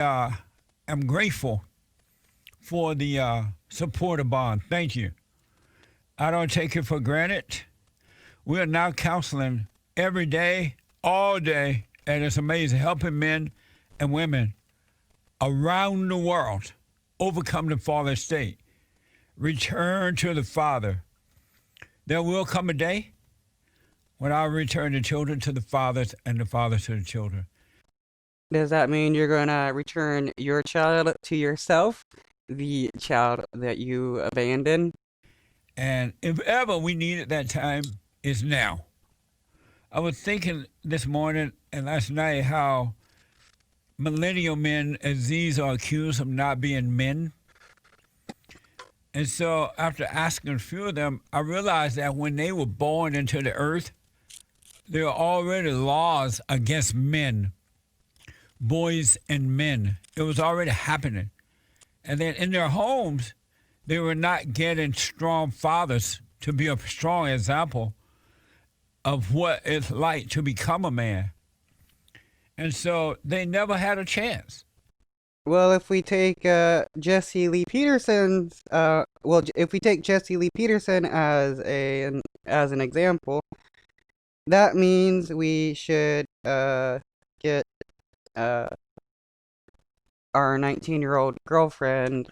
uh, am grateful for the supporter bond. Thank you. I don't take it for granted. We are now counseling every day, all day, and it's amazing, helping men and women around the world overcome the fallen state, return to the Father. There will come a day when I return the children to the fathers and the fathers to the children. Does that mean you're gonna return your child to yourself, the child that you abandoned? And if ever we needed that time, it's now. I was thinking this morning and last night how millennial men, as these are accused of not being men. And so after asking a few of them, I realized that when they were born into the earth, there are already laws against men, boys and men. It was already happening. And then in their homes, they were not getting strong fathers to be a strong example of what it's like to become a man. And so they never had a chance. Well, if we take Jesse Lee Peterson's if we take Jesse Lee Peterson as an example, that means we should get uh our 19-year-old girlfriend,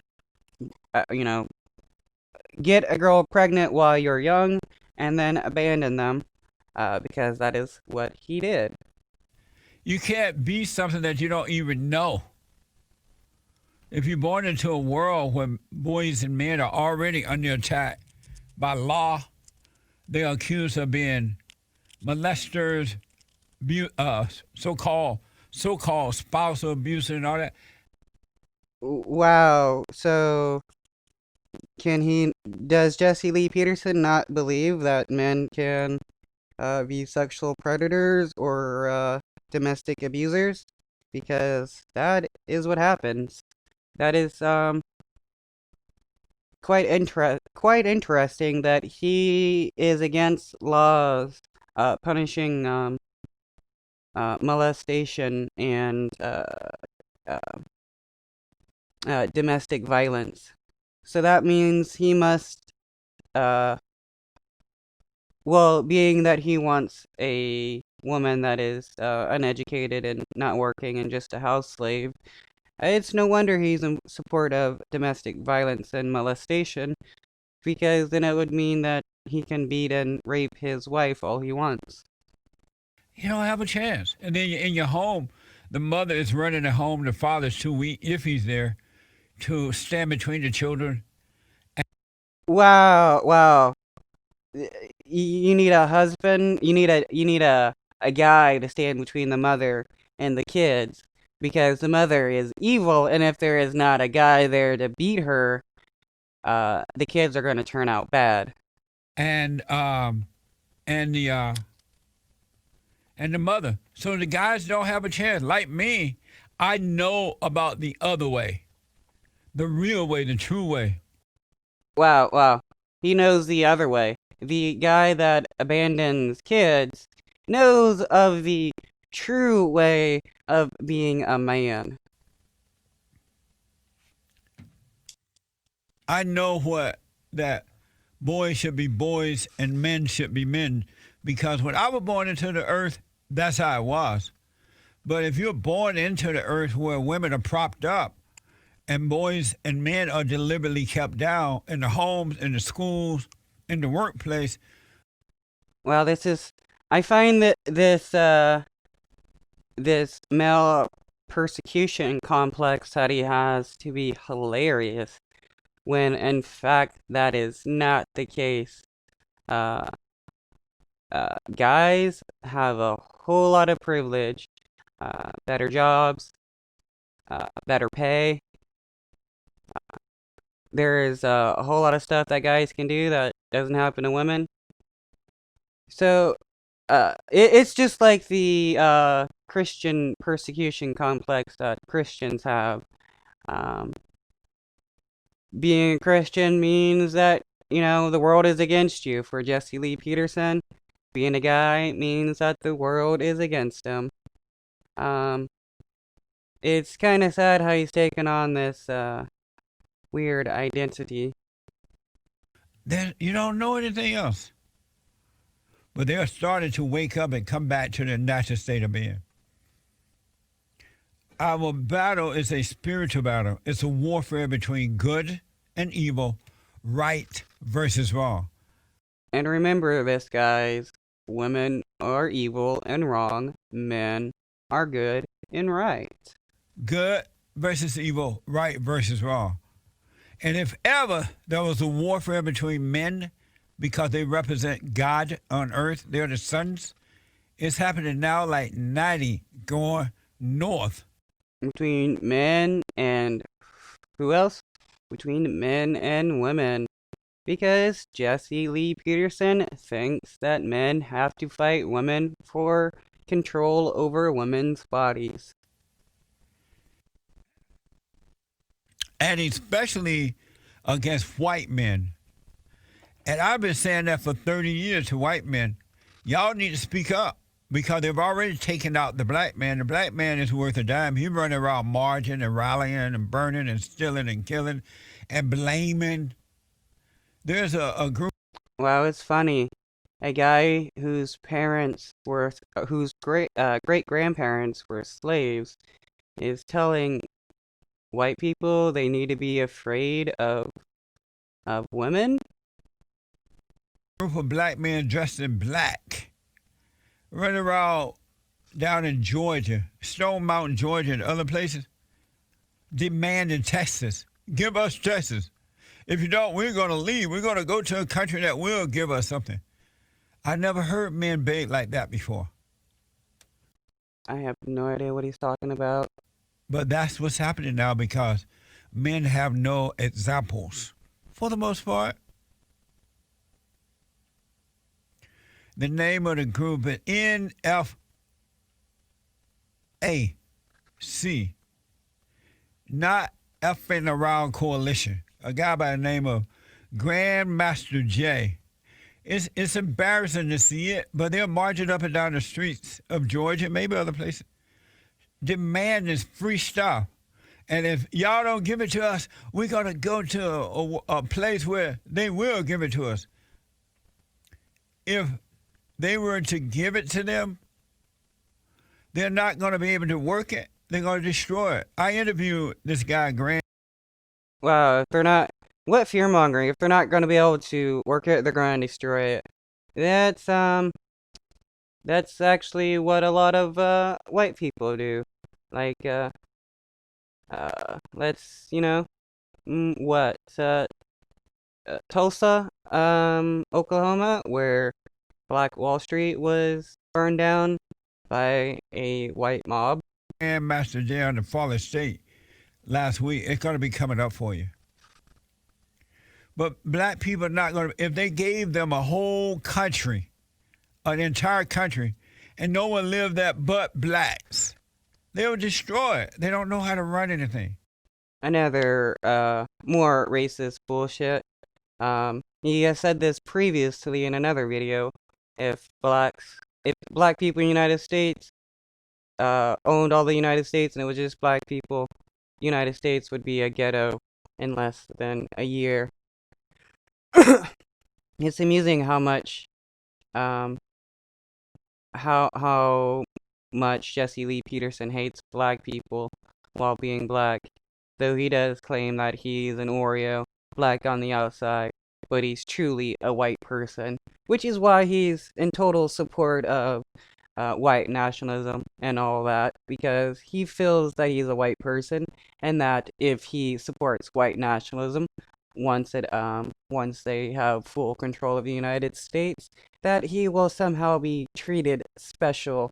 you know, get a girl pregnant while you're young and then abandon them, because that is what he did. You can't be something that you don't even know. If you're born into a world where boys and men are already under attack by law, they are accused of being molesters, so-called spousal abuse and all that. Wow. So does Jesse Lee Peterson not believe that men can be sexual predators or domestic abusers? Because that is what happens. That is quite interesting that he is against laws punishing molestation and uh, domestic violence. So that means he must, uh, well, being that he wants a woman that is uneducated and not working and just a house slave, it's no wonder he's in support of domestic violence and molestation, because then it would mean that he can beat and rape his wife all he wants. You don't have a chance. And then in your home, the mother is running the home. The father's too weak, if he's there, to stand between the children. Wow, wow. You need a husband, you need a guy to stand between the mother and the kids, because the mother is evil, and if there is not a guy there to beat her, the kids are going to turn out bad. And and the uh, and the mother. So the guys don't have a chance. Like me, I know about the other way, the real way, the true way. Wow, wow. He knows the other way. The guy that abandons kids knows of the true way of being a man. I know what that boys should be boys and men should be men because when I was born into the earth, that's how it was. But if you're born into the earth where women are propped up and boys and men are deliberately kept down in the homes, in the schools, in the workplace, Well, I find that this male persecution complex that he has to be hilarious, when in fact that is not the case. Uh, Guys have a whole lot of privilege, better jobs, better pay. There is a whole lot of stuff that guys can do that doesn't happen to women. So, it's just like the Christian persecution complex that Christians have. Um, Being a Christian means that, the world is against you. For Jesse Lee Peterson, being a guy means that the world is against him. Um, It's kind of sad how he's taken on this weird identity. Then you don't know anything else. But they are starting to wake up and come back to their natural state of being. Our battle is a spiritual battle. It's a warfare between good and evil, right versus wrong. And remember this, guys. Women are evil and wrong. Men are good and right. Good versus evil, right versus wrong. And if ever there was a warfare between men because they represent God on earth, they're the sons, it's happening now like 90 going north. Between men and who else? Between men and women. Because Jesse Lee Peterson thinks that men have to fight women for control over women's bodies. And especially against white men. And I've been saying that for 30 years to white men. Y'all need to speak up because they've already taken out the black man. The black man is worth a dime. He's running around marching and rallying and burning and stealing and killing and blaming. There's a group. Wow, it's funny. A guy whose great grandparents were slaves is telling white people they need to be afraid of women. Group of black men dressed in black running around down in Georgia, Stone Mountain, Georgia, and other places, demanding Texas. Give us Texas. If you don't, we're going to leave. We're going to go to a country that will give us something. I never heard men beg like that before. I have no idea what he's talking about. But that's what's happening now because men have no examples for the most part. The name of the group is NFAC, not effing around coalition. A guy by the name of Grandmaster J. It's embarrassing to see it, but they're marching up and down the streets of Georgia, maybe other places, demanding free stuff. And if y'all don't give it to us, we're going to go to a place where they will give it to us. If they were to give it to them, they're not going to be able to work it. They're going to destroy it. I interviewed this guy, Grant. Wow, if they're not, what fear-mongering? If they're not going to be able to work it, they're going to destroy it. That's actually what a lot of, white people do. Like, let's, Tulsa, Oklahoma, where Black Wall Street was burned down by a white mob. And Master J on the Fallen State last week. It's going to be coming up for you. But black people are not going to, if they gave them a whole country, an entire country, and no one lived that but blacks, they would destroy it. They don't know how to run anything. Another, more racist bullshit. He has said this previously in another video. If black people in the United States, owned all the United States and it was just black people, United States would be a ghetto in less than a year. It's amusing how much, how much Jesse Lee Peterson hates black people while being black, though he does claim that he's an Oreo, black on the outside, but he's truly a white person, which is why he's in total support of white nationalism and all that, because he feels that he's a white person, and that if he supports white nationalism, once they have full control of the United States, that he will somehow be treated special.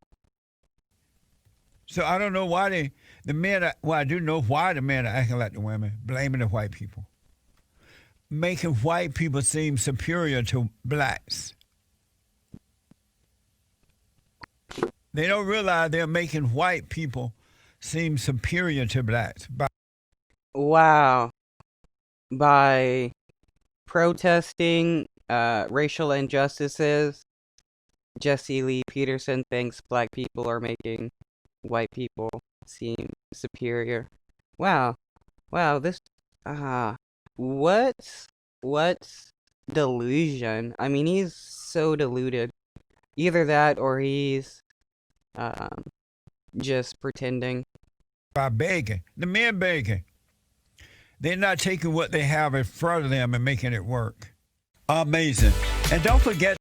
So I don't know why the men, well, I do know why the men are acting like the women, blaming the white people, making white people seem superior to blacks. They don't realize they're making white people seem superior to blacks. Wow. By protesting racial injustices, Jesse Lee Peterson thinks black people are making white people seem superior. Wow. Wow, this what's delusion? I mean, he's so deluded. Either that or he's um just pretending. By begging. The men begging. They're not taking what they have in front of them and making it work. Amazing. And don't forget